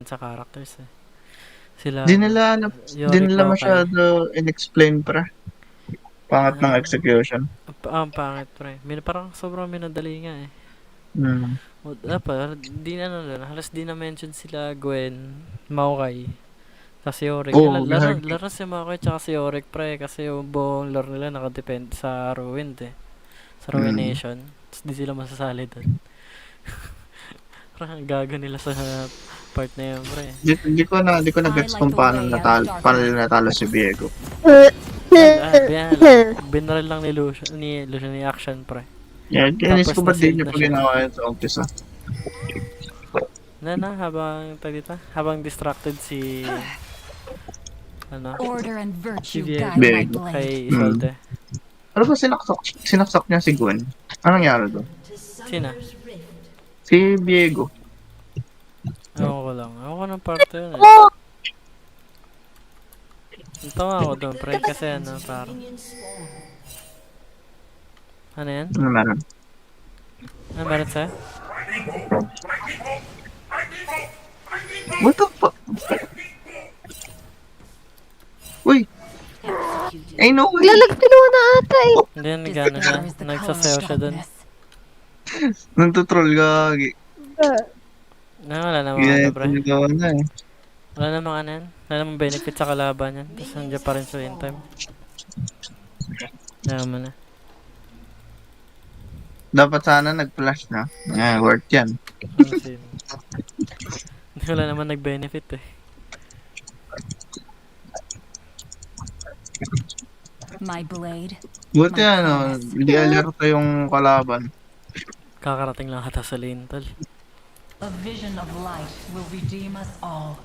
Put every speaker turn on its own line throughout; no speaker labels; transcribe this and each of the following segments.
sa characters eh.
Di
Silang
nila, di
Yorick
nila
Maokai.
masyado in-explain, pre. Pangat ng
Ah,
execution.
ang pangit pre. Parang sobrang minadali nga eh.
Hmm.
Dapat, di na halos di na mention sila Gwen, Maokai, kasi Yorick.
Oo,
Laro si Maokai tsaka si Yorick pre, kasi yung buong lore nila nakadepende sa Ruined eh. Sa
hmm.
Ruination. Tapos di sila masasali dun. Parang gago nila sa part na yun pre.
Di ko na
I
gets
like
kung
the way out of
paano
darkness.
nila natalo si Viego.
Binaril lang ni Lucian ni Action pre.
Yeah, inis
Tapos
ko ba't di
na-shield
niya
na
pa
siya.
ginawa yun sa umpisa.
Habang distracted si ano,
Order and
si
virtue
Viego
guide my
Big.
blade.
kay
Hmm.
Isolde.
Ano ba sinaksak niya si Gwen? Anong nangyari doon?
Sina?
Si Viego.
Ewan ko lang. Ewan ko ng parte yun eh. Natawa ako doon pre kasi ano parang ano yan?
Ano meron?
Ano meron sa'yo?
What the fuck? Uy! Ay no way!
Lalagpilo na ata eh.
Hindi yan gano'n siya.
Despair is the color
Nagsasayaw
of
siya doon.
darkness.
Nantutroll gagi.
Wala namang ano
Yeah,
pre.
pinagawa na eh.
Wala namang ano yan. Wala namang benefit sa kalaban yan. Tapos nandiyan pa rin sa in time. Naman na.
Dapat sana nag-flash na. Worth yan.
Kasi wala naman nag-benefit eh.
My blade.
Buti ano, hindi alerto yung kalaban.
Kakarating lang ata sa lane tol.
A vision of light will redeem us all.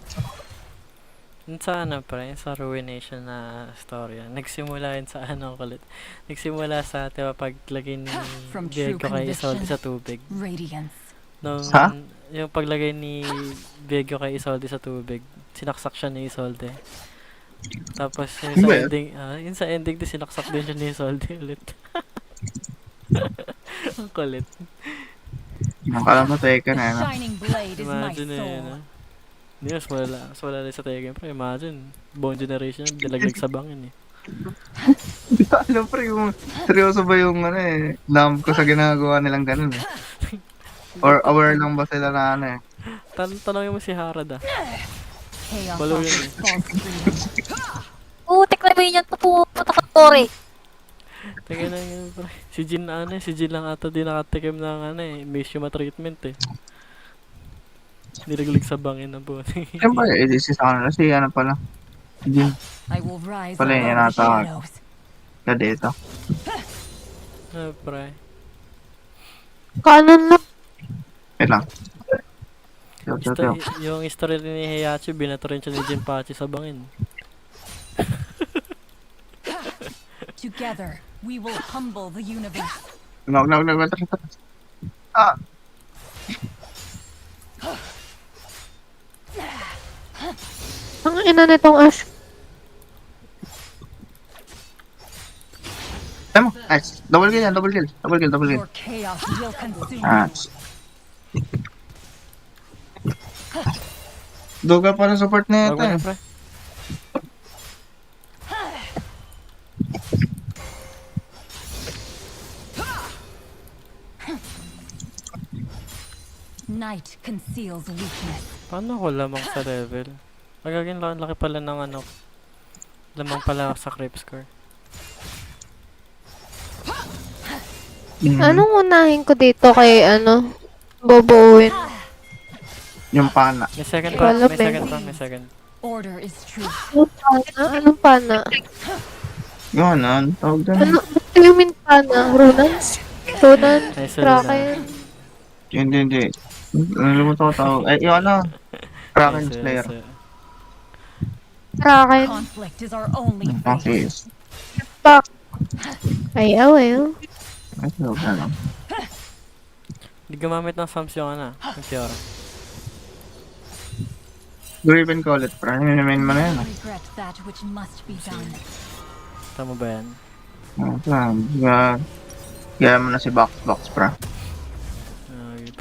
Yun sa ano pre, sa Ruination na storya. Nagsimula yun sa ano kulit. Nagsimula sa diba paglagay ni
From true
Viego kay Isolde
conviction.
sa tubig.
Radiance.
Nung
Ha?
yung paglagay ni Viego kay Isolde sa tubig, sinaksak siya ni Isolde. Tapos yung
Ano
sa
ba yun?
ending, yun sa ending din sinaksak din siya ni Isolde ulit. Ang kulit.
Akala mo teka
The
na ano.
shining blade is my
Imagine
soul.
Hindi, mas wala rin sa Tekken pre. Imagine, buong generation, dilaglag sa bangin eh.
Hindi ko alam pre kung seryoso ba yung ano eh. Lamp ko sa ginagawa nilang ganun eh. Or aware lang ba sila na ano eh.
Tanongin mo si Harad ah.
Chaos
Follow yun
offers false freedom.
Putik na ba yun pupunta sa Tori?
Tingnan na yun pre. Si Jin na ano eh, si Jin lang ata di nakatikim ng ano eh, Mishima treatment eh. Nilaglag sa bangin ng buti.
Siyempre, si sa kanila. Si ano pala. Hindi
I will rise
Pala yung
above the
natawag.
shadows.
ka dito.
Pre.
Kanan lang.
Wait lang. Tiyo.
Yung history rin ni Heihachi, binato rin siya ni Jinpachi sa bangin.
Together, we will humble the universe.
Nag. Ah!
Ang ina nitong Ash.
Tama. Nice. Double kill yan. Double kill.
Your chaos will consume
Ah.
you.
Duga pa ng support na
Wag
ito
mo na
eh.
pre.
Night conceals weakness.
Paano ko lamang sa level? Magaging laki pala ng ano. Lamang pala sa creep score.
Anong unahin ko dito kay Bobo Owen?
Yung pana.
May second pa,
Wala
may
pa.
second pa, may second.
Order is true.
Anong pana?
Yun, ano? Tawag doon.
Ano yung min pana? Runans? Runan?
Nice
Kraken?
Hindi. Nalimutan ko tawag. Eh, yung ano? Kraken Slayer.
Kraken?
Conflict is our only
Okay.
fate.
Fuck. Ay, well.
Ay, tawag na lang.
Hindi gumamit ng Sams yung ano, yung Fiora.
Graven ko ulit, pra. Main mo na yan.
Regret that which must be done.
Tama ba yan?
Gaya mo na si Box, pra.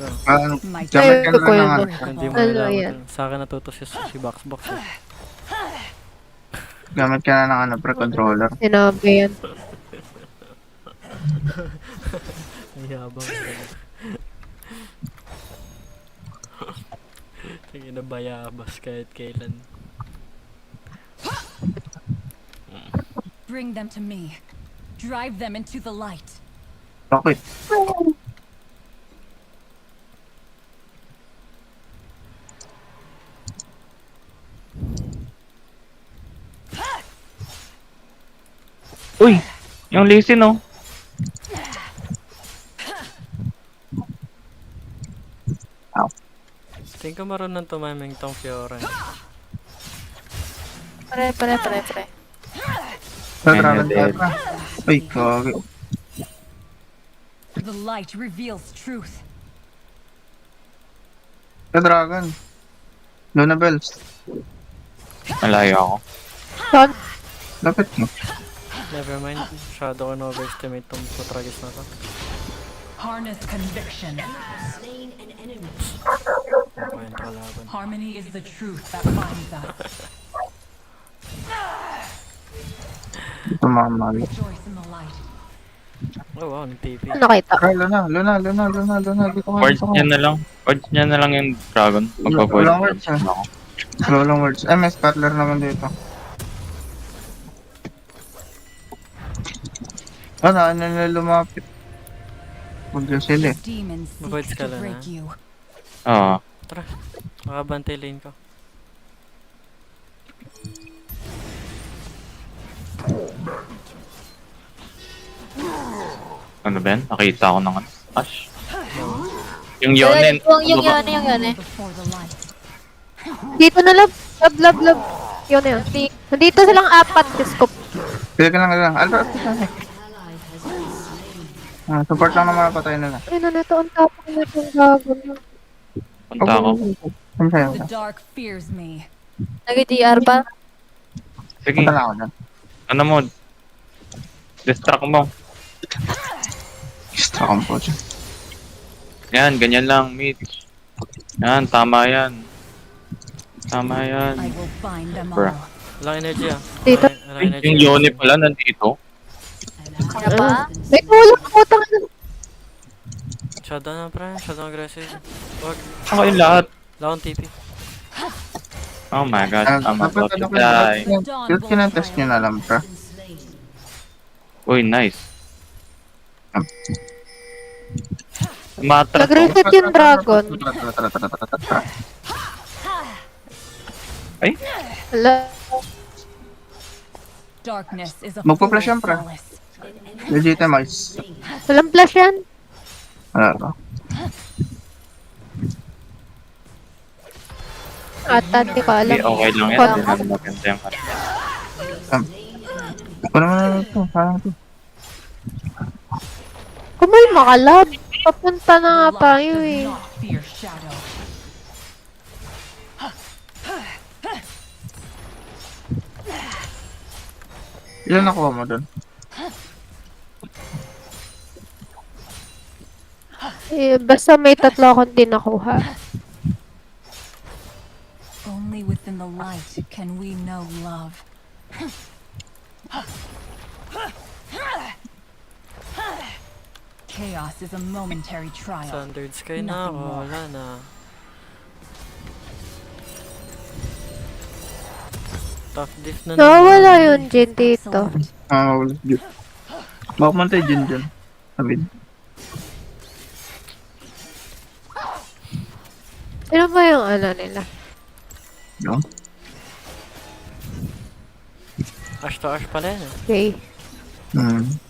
My
Gamit ka na
Ayoko
lang
yun.
ng
Hindi mo
Ano
nalaman.
yan?
Sa akin natuto si Box eh.
gamit ka na ng pre-controller.
Sinabi yan.
Ang yabang talaga. Sige na bayabas kahit kailan.
Bring them to me. Drive them into the light.
Bakit?
Uy! Yung Lee Sin, oh.
Tingin ko marunong tumaming tong Fiora.
Pare.
Sa
Ayun,
Dragon
dead.
Tetra. Ay, kagi.
The light reveals truth.
Sa Dragon. Luna Bells.
Malayo ako.
Son,
Lapit mo.
Never mind. Masyado ko na-overestimate tong Putragis na to.
Harness conviction.
Kwento kalaban.
Harmony is the truth that binds us.
Ito mga mali.
Rejoice in the light.
Oh wow, nag-TP.
nakita.
Ay, Luna. Dito ka.
Words niya na lang. Words niya na lang yung dragon. Magpa-void.
Walang words, ah. Slow lang words. Ay, may Scuttler naman dito. Ano na lumapit? Huwag yung sila eh.
Demons
Mabait
seek
ka
to
lang,
break
ah.
you.
Oo.
Tara. Makabantay lane ko.
Ano ba yan? Nakita ako ng Ash. Yung Yonen.
Yung yun.
Before the light.
Dito na love. Love. Yun na yun. Nandito silang apat. Diyos ko.
Pili ka lang. Alba, support lang naman patay na lang.
Ayun na ito. Ang tapang na itong gago na.
Punta ako.
Ano sa'yo?
The dark fears me.
Nag-DR pa?
Sige.
Punta lang ako dyan.
Ano mo? Distract mo.
Extra kong po dyan.
Yan, ganyan lang, Mitch. Yan, tama yan. Tama yan.
I will bind them
Bruh.
all.
Walang energy ah.
Dito.
Walang energy.
Yung Yone pala nandito.
May kulang ko.
Shadow na pre. Shadow aggressive. Wag.
Ako yung lahat.
Wala akong TP.
Oh my god, I'm about to
Dapat
die.
Cute kinatest nyo na lang, bro.
Uy, nice. Matras ko.
Nag-reset yung dragon.
Tara.
Ay,
Hala.
Darkness is a
Magpa-flash yan,
fool's
pre.
solace.
Legitimize.
Walang flash yan.
Wala ba?
Ata, di ko alam.
okay, okay lang yan. Hindi naman maganda yung
Ano naman na ito? Parang ito.
Kumalma ka, love. Papunta na nga
The light
tayo
does
eh.
not fear shadow.
Ilan nakuha mo doon?
Eh, basta may tatlo akong di nakuha.
Only within the light can we know love. Chaos is a momentary trial.
Standard sky na
Nothing
ako.
more.
Wala na. Tough diff na
Nawawala yun, Jin, dito.
Excellent.
Wala. Baka mantay dyan. Sabi.
Sino ba yung ano nila?
No?
Ash to ash pala yan eh.
Okay.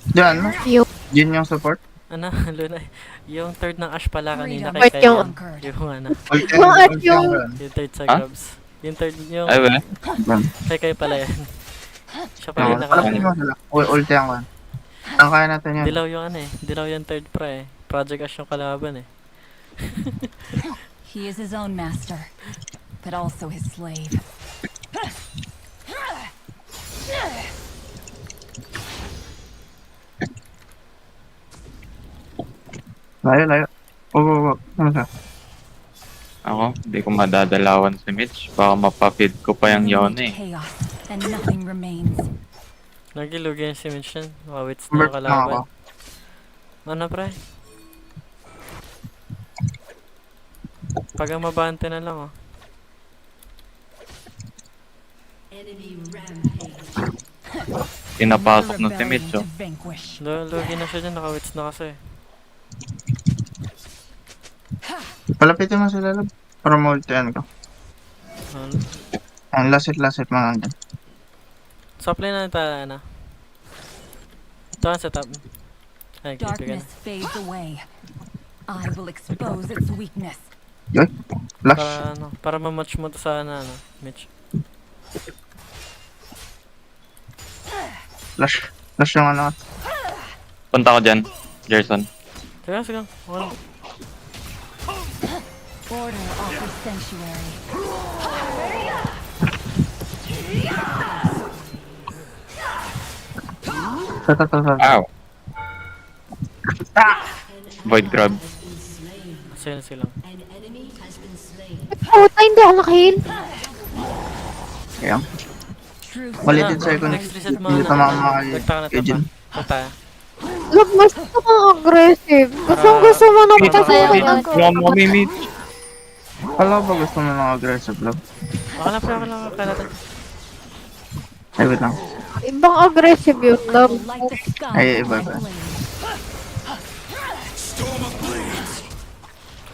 Diyan, no?
Yung
Jin yung support.
Ano, Luna, yung third ng Ash pala kanina
Freedom
kay
Part
Kyle.
yung-
Yung ano,
Yung at yung-
yung third sa
Ha?
grabs. Yung third, yung
Ay, wala.
kay Kyle pala yan. Siya pala yung
Parang hindi
naka...
mo sila. Ulti ang kan. Ang kaya natin yan.
Dilaw yung ano eh. Dilaw yung third pra eh. Project Ash yung kalaban eh.
He is his own master, but also his slave.
Layo. Oo. Ano siya?
Ako, hindi ko madadalawan si Mitch. Baka mapapid ko pa yung Yone.
Chaos, and nothing remains.
Nagilugi si Mitch yan. Wawits na yung
Convert na ako.
kalaban. Ano pre? Pag ang mabante na lang oh.
Pinapasok na si Mitch, oh.
To vanquish.
Lugi na siya dyan, nakawits na kasi.
Palapitin mo sila lab. Para multian ko.
Ano?
Ang lasit mga andyan.
Supply na tayo na. Ito ang setup. Ay, click ka na.
Darkness fades away. I will expose its weakness.
Yoy. Flash.
Para ano, para ma-match mo to sa ano, Mitch.
Flash. Flash yung ano.
Punta ko dyan, Gerson.
Sige, sige. Okay.
Order offers sanctuary.
Sa.
Ow! Void grab.
Sige, sige lang.
Puta, hindi ako nakahil.
Kaya.
True
Malitin
Ah,
sa ikon.
next reset mo
Hindi
na.
tama
Nagtaka na
Eugene.
Punta.
Look, mas kang aggressive. Gusto mo nang
Para-
pasukin
para-
ako.
Wala mo kami, Mitch.
Alam ba gusto mo ng aggressive love?
Okay lang, pre, okay lang. Kaya natin.
Ay, wait lang.
Ibang aggressive yun, love.
light the sky.
Ay,
with
iba,
my
iba.
blade.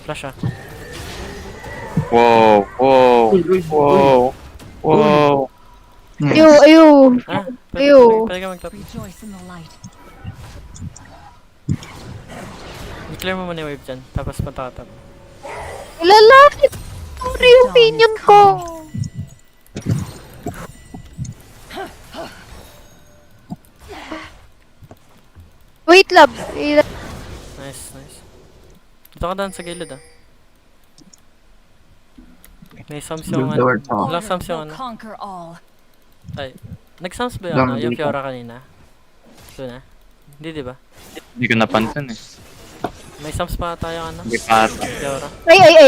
Flash ah.
Wow, wow, wow, wow.
Ayo,
Yes.
ayo.
Ah,
Ew.
pwede ka mag-top.
Rejoice in the light.
I-clear mo muna yung wave dyan. Tapos punta ka top.
Ilalapit. Sorry yung opinion ko. Wait, love.
Nice, nice. Dito ka daan sa gilid ah. May sums yung
Build the
ano.
word ako.
Walang sums yung
Will
ano.
conquer all.
Ay, nag-sums ba yung,
Dami
ano, yung
dito.
Fiora kanina? Doon ah. Hindi diba?
Hindi ko napansin eh.
May sums pa tayo ano?
Hindi pa ata.
Fiora.
Ay.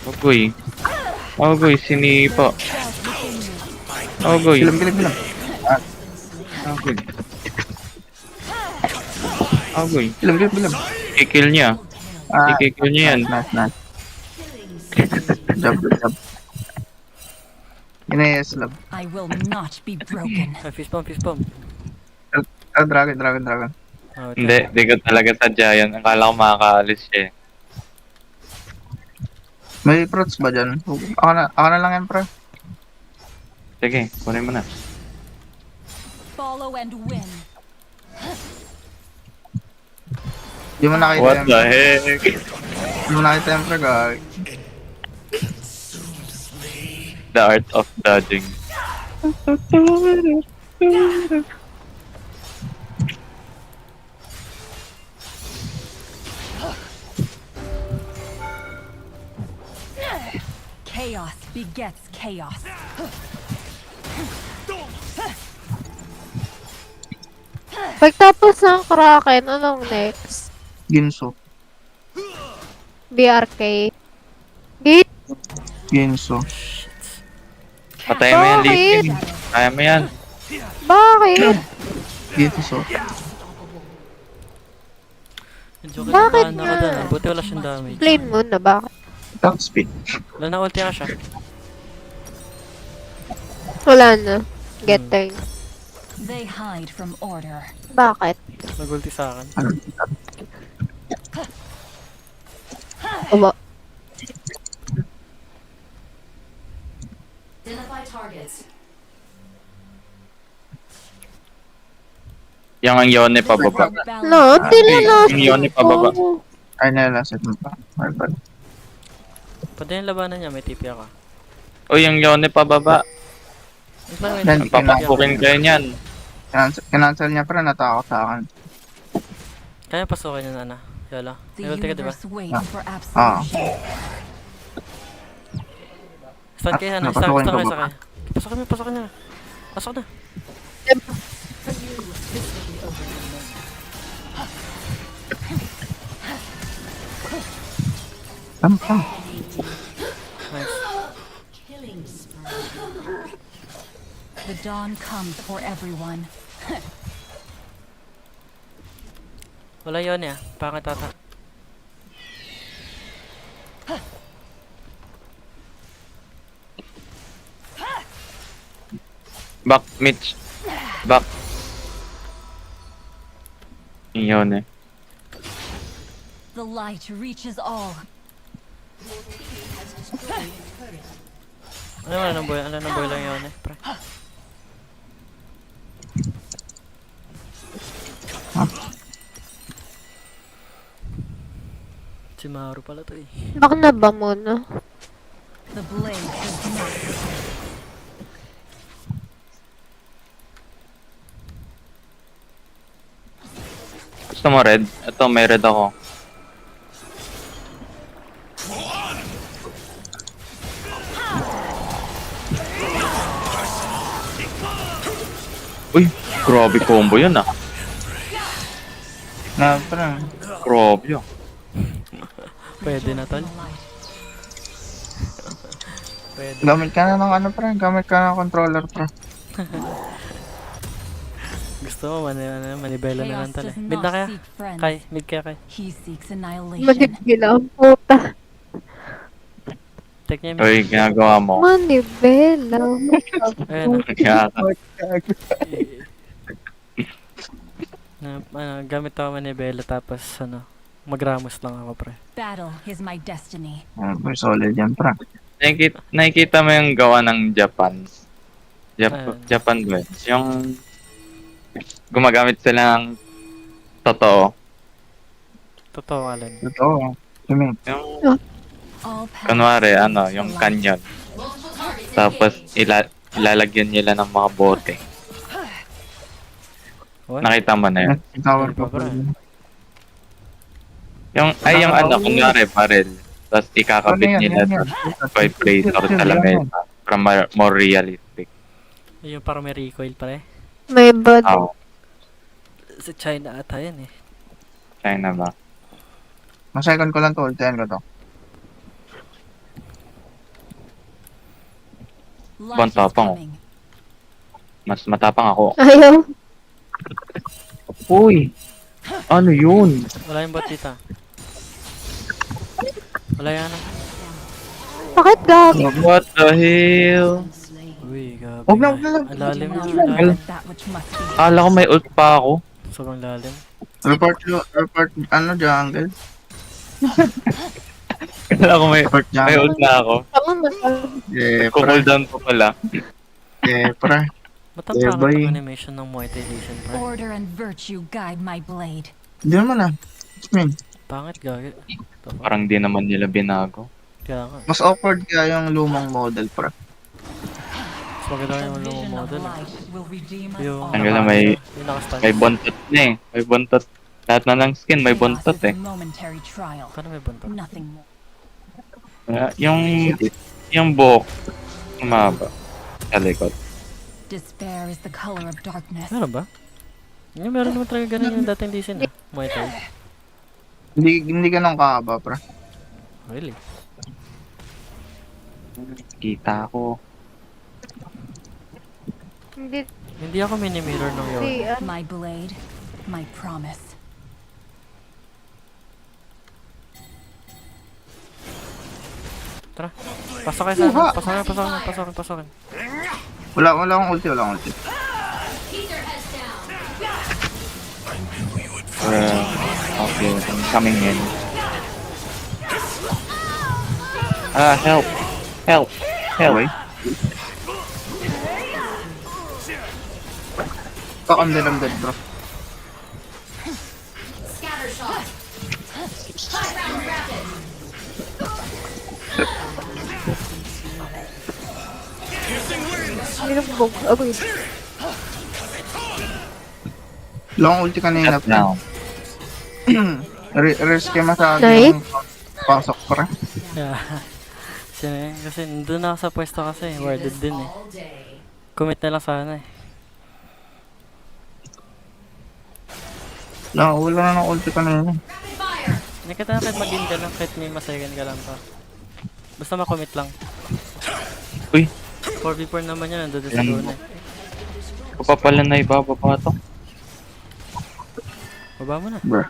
Ogoy. Ogoy, sinipa. Ogoy.
Bilang.
Ogoy. Ogoy.
Bilang.
Kikil niya.
Ah,
Kikil niya yan.
nice. Job. Inayos love.
I will not be broken.
Ay, fist bump.
Ah, dragon.
Oh,
Hindi ko talaga sadya yan. Akala ko makakaalis siya eh.
May fruits ba dyan? Ako na lang yan, pre.
Sige, kunin mo na.
Follow and win.
Di mo nakita
What
yan.
the heck?
Di mo nakita yan, pre. Gag.
The art of dodging.
Chaos begets chaos.
Pagtapos ng Kraken, anong next?
Ginso.
BRK. Gate?
Ginso.
Patayin mo yan,
Bakit?
Lee. Kaya mo yan.
Bakit?
Ginso.
Medyo
Bakit
kinabahan ako
nga?
doon ah. Buti wala siyang damage.
Explain mo na bakit?
Top speed.
Wala na ulti ka siya.
Wala na. Getting.
They hide from order.
Bakit?
Nag-ulti sa akin.
Ano?
Ubo.
Yung ang Yone pababa.
No, hindi na
Okay,
last.
yung Yone pababa.
Ay, nalasit mo pa. Marble.
Pwede yung labanan niya, may TP ako.
O yung Yone pababa.
Then,
Papapukin kayo niyan.
Kinancel niya, pre. Natakot sa akin.
Kaya pasukin niya na. Yolo.
The
May ulti ka diba?
universe waits for
Ah.
absolution.
Stun kayo na.
Napasukin
Stun
ko
kayo
ba?
sa kaya. Pasok na. Pasok na.
Tam.
Nice.
The dawn comes for everyone.
Wala yun eh. Pangit ata.
Back, Mitch. Back. Yun eh.
The light reaches all.
Wala nang boy lang yun eh. Pre. Si Maru pala to eh.
Baka na ba muna?
The blade does not.
Gusto mo red? Ito, may red ako. Uy, grabe combo yun ah.
Na, pre.
Grabe yun.
Pwede na tol.
The light.
Pwede.
Gamit ka na ng ano, pre. Gamit ka ng controller, pre.
Gusto mo manibela na lang
Chaos
tol eh.
does
Mid na
not
kaya?
seek friends.
Kay, mid kaya kay.
He seeks annihilation.
Manibela ang puta.
Take niya mid.
Uy, ginagawa mo.
Manibela.
Ayan na.
Kaya
Gamit ako manibela tapos magramos lang ako pre.
Battle is my destiny.
Pre, solid yan, pre.
nakikita mo yung gawa ng Japan.
Ayun.
Japan ba? Yung gumagamit sila ng totoo.
Totoo alin.
Totoo. Sumit.
Yung
All paths
kunwari,
lead to
yung
light.
canyon. Tapos ilalagyan nila ng mga bote.
What?
Nakita mo na yun.
Tower
Pa,
pa, pre.
pre.
Yung kunwari barrel. Tapos ikakabit nila sa vibrator sa lamesa para more realistic.
Yung parang may recoil pre.
May bad.
Oh,
Sa China ata yan eh.
China ba?
Masecond ko lang to. Ultihan ko to.
Light is
Bantapang.
coming.
Mas matapang ako.
Ayaw.
Uy! Ano yun?
Wala yung bot dito. Wala yan ah.
Bakit gag?
What the hell?
Uy, gabi.
Huwag na,
nga.
huwag na.
Ang lalim
Do not
yun. Lalim.
forget that which must be.
Akala ko may ult pa ako.
Sobrang lalim.
Report, jungle.
Akala ko may
Report
may
jungle.
ult na ako.
Tama masal.
Yeah, pre.
Cooldown pa pala.
Yeah, pre.
Matapang
boy.
ang animation ng monetization pre.
Order and virtue guide my blade.
Hindi naman ah. Min,
Pangit gagi. Ito pa.
Parang di naman nila binago.
Kaya nga.
mas awkward kaya yung lumang model, pre.
Mas maganda
The
yung lumang
vision of
model.
light will redeem us
Yung
all.
Ang ganda, may-
yung nakastun.
May bontot na eh. May bontot. Lahat na ng skin may bontot
Chaos is
eh.
a momentary trial.
Paano may buntot?
Nothing more.
Yung buhok. Umaba. Sa likod.
Despair is the color of darkness.
Meron ba? Yung meron naman talaga ganun yung dating design ah. Muay Thai.
Hindi ganun kahaba, pre.
Really?
Kita ko.
Hindi.
Hindi ako mini-mirror nung yun.
Si,
My blade, my promise.
Tara. Pasok kayo sa akin. Pasokin.
Wala akong ulti.
Okay, I'm coming in. Help! Help! Help!
Okay. Fuck, I'm dead, bro.
hindi na bug. Agoy.
Wala akong ulti kanina,
Shut
pre.
down.
Risk masyado
Nice.
yung pasok, pre.
Yeah. Kasi nandun ako sa pwesto kasi. Worded din eh. Commit na lang sana eh.
Wala na ng ulti kanina.
Nakita na kahit mag-in ka lang, kahit may masayagan ka lang pa. Basta makommit lang.
Uy,
4v4 naman yan, nandun sa
Yan.
luna.
ko pa pala na ibababa to.
Baba mo na.
Bro.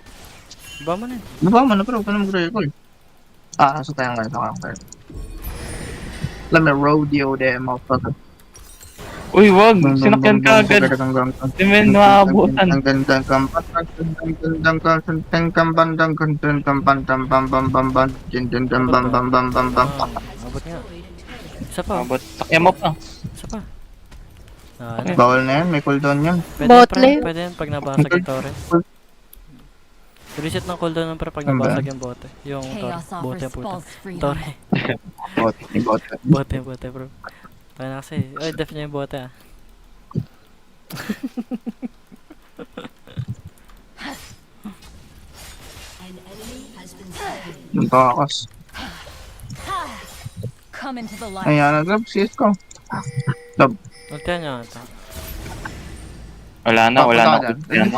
Baba mo na.
Baba mo na bro, pa na mag-recall. So tayo nga ito ka. Let me rodeo them out.
Uy, wag! Sinakyan ka agad! Di men maabutan.
Abot nga. Isa pa.
Abot. Sakyan mo pa.
Isa pa. Ah, ano?
Bawal na yan, may cooldown yan.
Pwede
Bot
pre,
lane.
pwede yan pag nabasag yung torre. Reset ng cooldown ng pre pag
Ano ba?
nabasag yung bote. Yung torre.
Chaos
Bote
offers
puta.
false freedom.
Torre. Bote bro. Tayo na kasi. Ay, def niya yung bote ah.
Yung kakas.
Come into the light.
Ayan, nag-grab CS ko.
Ultihan niya ata.
Wala na, wala na. Yan.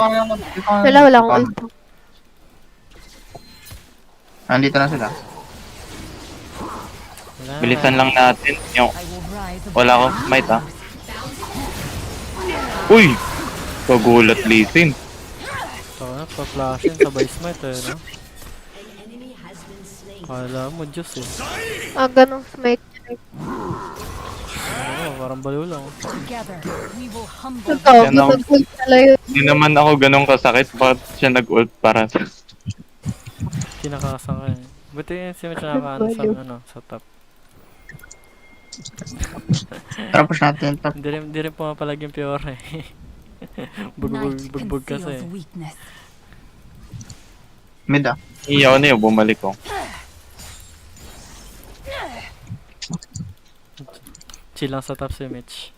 Wala akong ult.
Andito na sila.
Wala.
Bilisan lang natin yung...
I will rise above
Wala ko,
the
might ah.
powers.
Uy! Kagulat lisin.
Ito na, pa-flashin sabay smite eh, no? Kala mo, Diyos eh.
Ganong smite.
Ano, parang baliw lang.
Together, we will humble
Ikaw,
Yan ako.
mag-ult pala yun.
Hindi naman ako ganun kasakit. Bakit siya nag-ult para sa...
Kinakasang ka eh. Buti yun si Mitch nakakaano sa, ano, sa top.
Tapos natin top.
Hindi rin pumapalag yung Fiore eh.
night
Bugbog kasi
conceals
eh.
weakness.
Mid ah.
Iyaw na yun, bumalik ko.
Chill lang sa top si Mitch.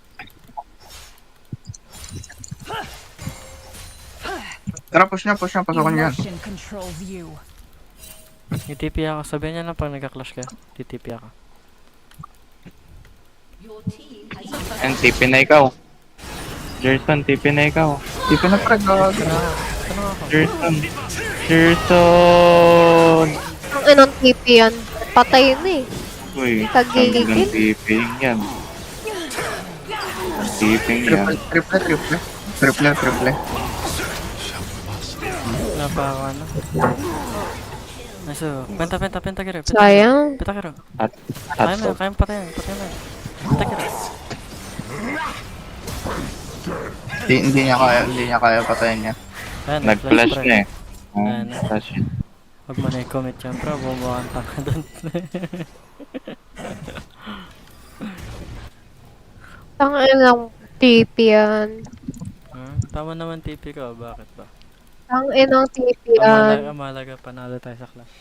Tara, push na, pasokan yan.
Emotion controls you.
TP ako. Sabihin niya lang pag nagka-clash ka. TP ako.
And TP na ikaw. Jerson, TP na ikaw.
Di ko na prag.
Ano ako?
Jerson. Jerson!
Ang anong TP yan. Patay na eh.
Uy,
Tagigil.
hanggang TP yan. Ang TP yan.
Triple.
Napaka ano. Nice oh. Penta kiro.
Sayang.
Penta kiro.
At
Kaya mo patayan. Penta kiro.
Hindi niya kaya patayin niya.
Ayan,
nag-flash
pre.
na eh.
Ayan.
Flash.
Huwag mo na i-commit yan, bro. Bumubuhan pa ka dun.
Ang ilang TP yan.
Tama naman TP ko. Bakit ba?
Ang inang TP yan.
Ang mahalaga, panalo tayo sa clash.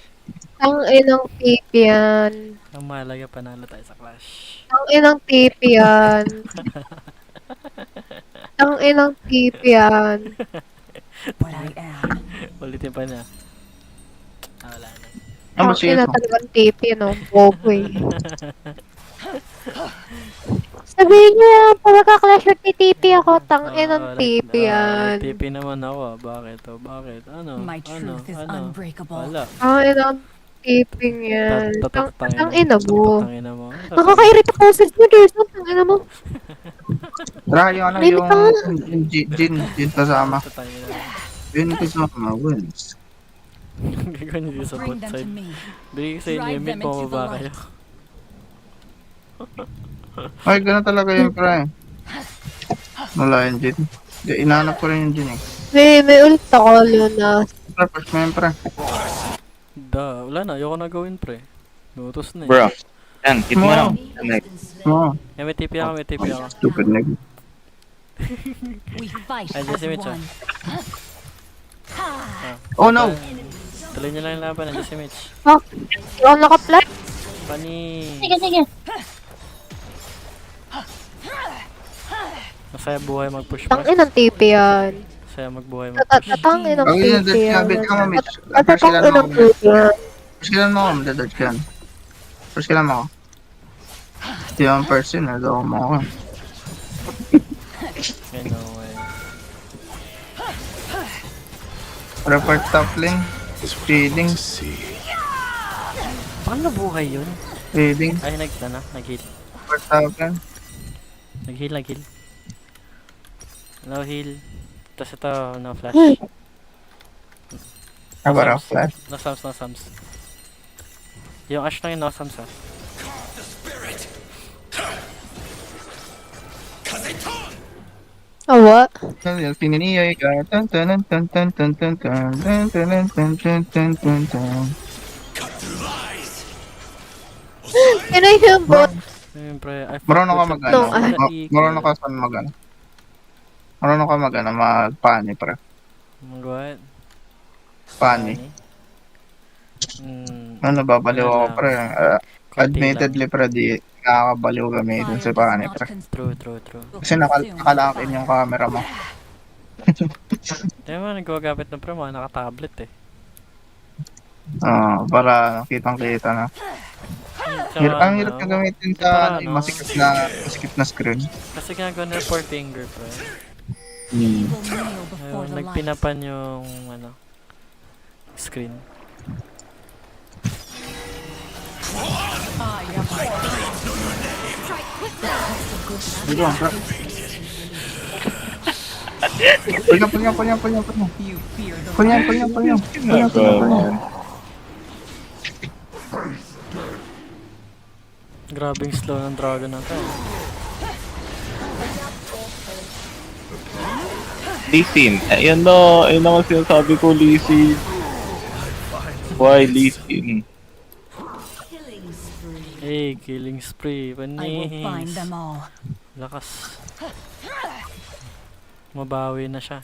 Ang inang TP yan.
Ang mahalaga, panalo tayo sa clash.
Ang inang TP yan. Ang inang TP yan.
What I am.
Ulitin pa niya. Wala na.
Ano ba
Ang
CS
ina
mo?
talagang TP, no? Bobo eh. Sabihin niya, pag magka-clash with TP ako, tang inang TP yan.
TP naman ako ah. Bakit? Oh, bakit? Ano?
My truth is unbreakable.
Wala.
Ang inang TP yan. Tang ina mo.
Tangina mo.
Nakaka-irita ko sa Jason, tang ina mo.
Tara, yung ano,
Limit ka nga.
yung Jin kasama.
Tangina.
Yun kasama wins.
Gagawin hindi sa
Bring
bot
them to
side.
me.
Bigay sa inyo,
Drive
mid
them
mo
into the
ba
light.
kayo?
Ay, gano'n talaga yung pre. Wala yung Jin. Inaanap ko rin yung Jin eh.
May ult ako, Luna.
Pre, push mo yun pre.
Wala na. Ayoko na gawin pre. Nutos na eh.
Bro. Yan, hit mo lang.
Oo,
May TP ako.
stupid neg.
We fight
Ay,
as
si Mitch,
one.
Oh no!
Tuloy niyo lang yung laban. Nandiyan si Mitch.
Oh, hindi ako naka-flash.
Pani.
Sige.
Masaya buhay mag-push
Tang
pre.
inang TP yan.
Masaya magbuhay mag-push.
Tang inang
Ang ina,
TP
dodge
yan.
ka, bet ka mo, Mitch.
At
First
tang
kailan mo
inang
ako.
TP yan.
First kailan mo ako, madadodge ka yan. First kailan mo ako. Hindi naman person, nagawa mo ako.
Okay, no way.
Report top lane. Feeling.
Paano nabuhay yun?
Feeling.
Ay, nag-heal.
First happen.
Nag-heal. No heal. Tapos ito, no flash.
Para flash.
No sums. Yung Ash na yun, no sums ah.
Awa.
Pinaniyay ka. Tan tan tan tan tan tan tan tan tan tan tan tan tan tan.
Can I heal bot?
Siyempre, I
Marunong ka
forgot
mag-ano.
No, ah.
Marunong ka saan mag-ano. Marunong ka mag-ano, mag-pani, pre.
What?
Pani. Ano, nababaliw ako, pre. Admittedly, pre, di nakakabaliw gamitin sa pani, pre.
True.
Kasi nakalakin yung camera mo.
Kaya mga nagwagamit ng pre, mga naka-tablet eh.
Para kitang-kita na. Ang hirap na gamitin sa masikip na screen.
Kasi ginagawa nila 4 finger pre.
He will kneel before
Ayun,
the light.
nagpinapan yung screen.
Dito, pre. Punya.
You fear the
Punya.
Grabing slow ng dragon na to.
Lee Sin. Ayun na. Ayun naman sinasabi ko, Lee Sin. Why Lee Sin?
Hey, killing spree.
I will find
Panis.
them all.
Lakas. Mabawi na siya.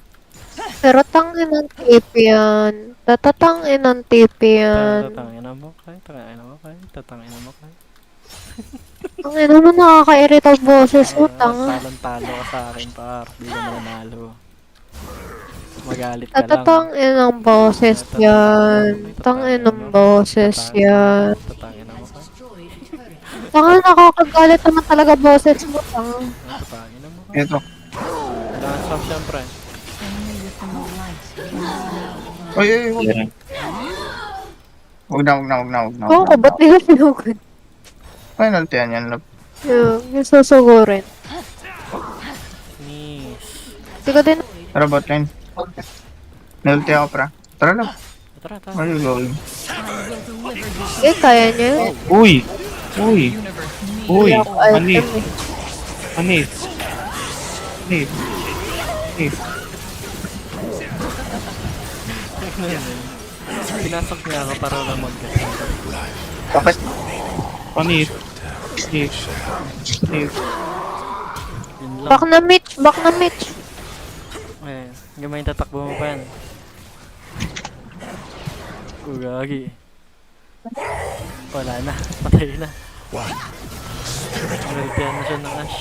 Pero tangin ng tip yan. Tatatangin ng tip yan.
Tatangin na mo kay. Tatangin na mo kay.
Ang ina mo nakaka-irita boses mo, tanga.
Talo ka sa akin par. Di ka mananalo. Magalit ka lang.
Tatatangin ng boses yan. Tangin ng boses yan.
Tatangin na mo kay.
Tanga, nakakagalit naman talaga boses mo, tanga.
Tatangin na mo kay.
Ito.
Kailangan sub syempre.
Only within the light.
Oy.
Yeah.
Huwag na.
Oo, ba't di ka sinugod?
Penalty yan, love.
Yung susugurin.
Nice.
Hindi ko din.
Tara, bot lane. Penalty ako, pra. Tara lang.
Tara.
Where you going?
Eh, kaya niya yun.
Uy!
Hindi ako item eh.
Anis.
Pinasok niya ako para lang mag-get.
Bakit?
Anis.
Yun lang.
Back na Mitch.
Eh, gamay tatakbo mo pa yan. Gagi. Wala na, patay na. Nagtiyan na siya ng Ash.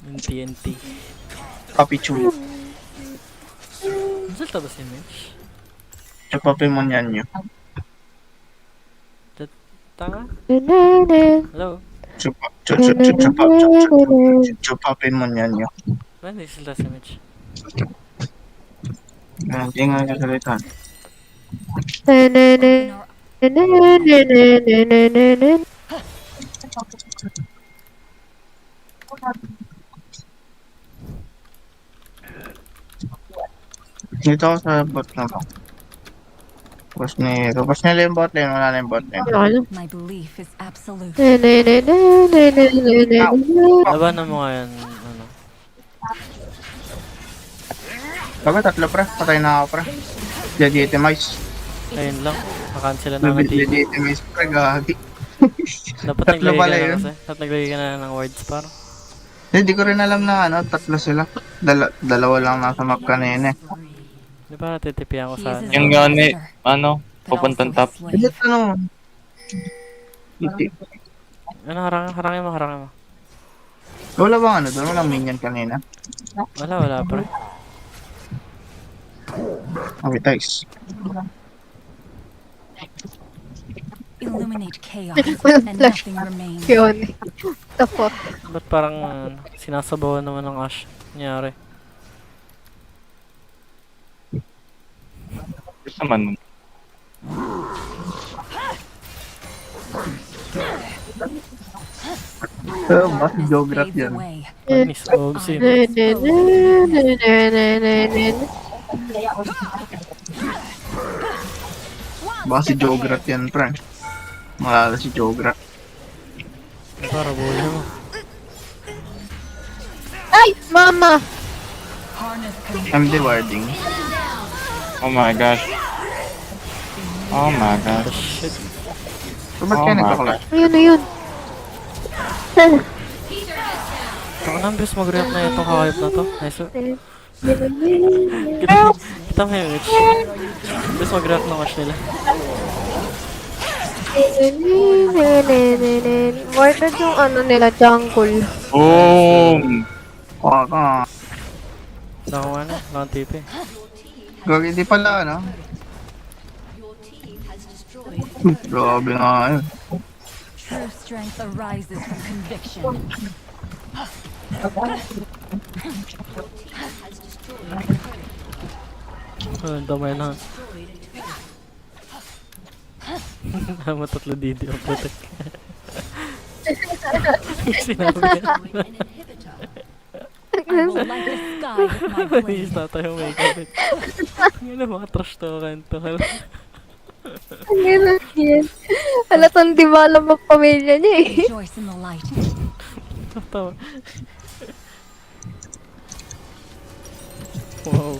Yung TNT.
Papichu.
Resulta ba si Mitch?
Chupapi mo niyan nyo.
Tanga?
Nanana.
Hello?
Chupapin mo niyan nyo.
When resulta si Mitch?
Hindi nga kasalitan.
Nanana. Nanana.
Dito ako sa bot na ba? Tapos nila yung bot lane, wala na yung bot lane.
Ano?
My belief is absolute.
Labanan mo ngayon,
Baga, tatlo pre. Patay na ako pre. Legitimize.
Ayun lang. Nakancel na natin.
Legitimize pre, gagi.
Dapat
Tatlo
naglagay
pala
ka na
yun.
kasi. Dapat naglagay ka na ng words par.
Hindi ko rin alam na tatlo sila. Dalawa lang nasa map kanina eh.
Di ba natitipihan ko
He
sa
is his
Yung
own
gani,
master, but
papuntang
also
top.
his slave.
Hindi Hindi.
Ano, harangin mo.
Wala bang doon? Walang minion kanina.
Wala pre.
Okay, guys.
Illuminate chaos
Walang
and
flash.
nothing remains.
Yun. The fuck?
Ba't parang, sinasabawan naman ng Ash? Nangyari.
Gusto naman.
Mas Jograt
Fades
yan.
away.
Miss Obsim.
Baka si Jograt yan, pre. Malala si Jograt.
Para buhay mo.
Ay! Mama!
Harness
I'm rewarding.
Oh my gosh. Oh my
Oh,
gosh.
shit.
So, ba't
Oh
kaya
my
nagkakulat?
Ayun, ayun.
Saka nang bis mag-react na itong kakayop na to. Nice. Kita mo yung Mitch. Bis mag-react na watch nila.
Murdered yung ano nila, jungle.
Boom!
Kaka.
Nakuha na. Nakang TP.
Gagi, di pala, ano? Grabe nga yun.
True strength arises from conviction.
Damay na. Matatlo didi ang putek. Sinabi yan.
I will light the sky with my blade.
Nais na tayo may kapit. Ngayon mga trash to kanto.
Ang gano'n yan. Halatang di ba alam ang pamilya niya eh.
Rejoice in the light.
Tawa. Wow.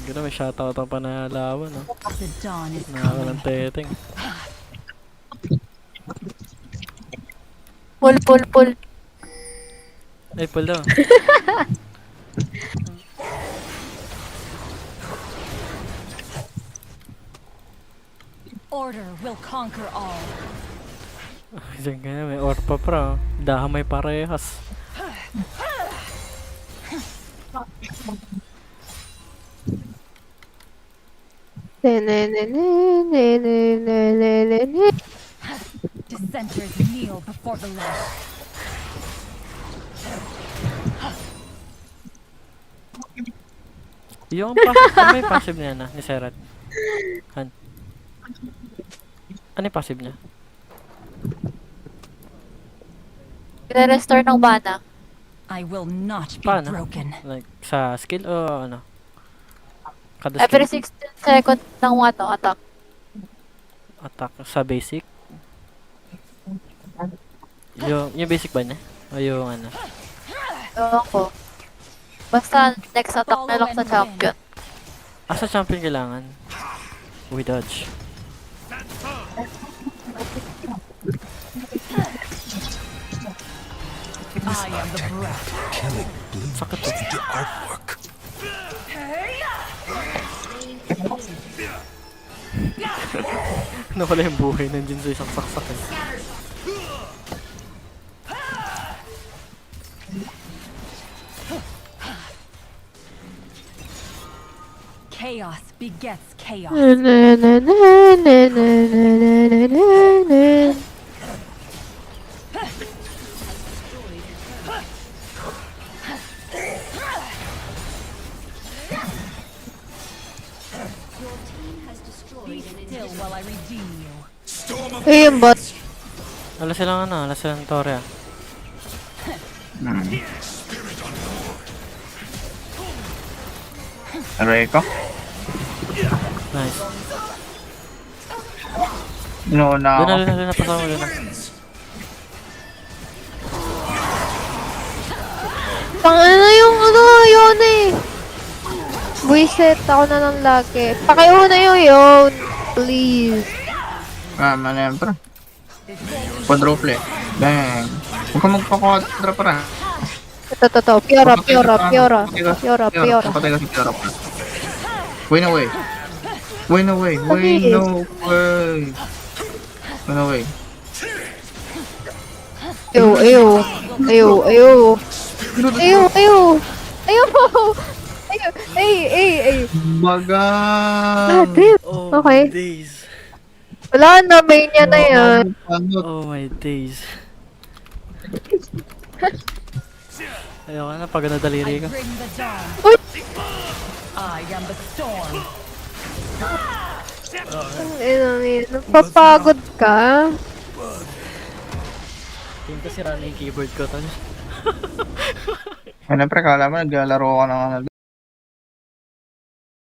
Gano'n may shoutout ang panalawan, no?
The dawn is
Nakakalang
coming.
teteng.
Pull, pull, pull.
Ay, pull daw.
Order will conquer all.
Diyan kaya may orpa pra. Daha may parehas.
Dissenters kneel before the light.
Yung passive, ano may passive niya na, ni Serat? Han. Ano yung passive niya?
Re-restore ng mana.
I will not be
Paano?
broken.
Like, sa skill o ano? Kada
Every
skill?
16 seconds ng ano, attack.
Attack sa basic? Yung basic ba niya? O yung ano?
Ewan ko. Basta next attack na lang sa champion.
Ah, sa champion kailangan. We dodge.
I am the breath.
Sakit to. Nawala yung buhay nandiyan sa isang saksak eh.
Chaos begets chaos. Be still while I redeem you.
Ayun, bot.
Wala silang ano, wala silang Toria.
Aray ko.
Nice.
Inuuna ako.
Luna, pasama mo Luna.
Pang ano yung ano, yun eh. Buisit, ako na lang lagi. Pakiuna yung yun. Please.
Ano yan, pre? Quadruple. Bang. Huwag ka magpa-quadra, pre.
Ito. Piora.
Patay ka sa Piora, pre. Win away. Win away. Ay.
Ah,
Bagang.
trip.
Oh
Okay.
my days.
Wala na, main niya na yan.
Oh my days. Ayoko na pag nadaliri
I
ko.
bring the dawn.
Uy!
I am the storm.
Papagod ka?
Tingin ko sira na yung keyboard ko, tol.
Ano pre, kala mo naglalaro ka ng ano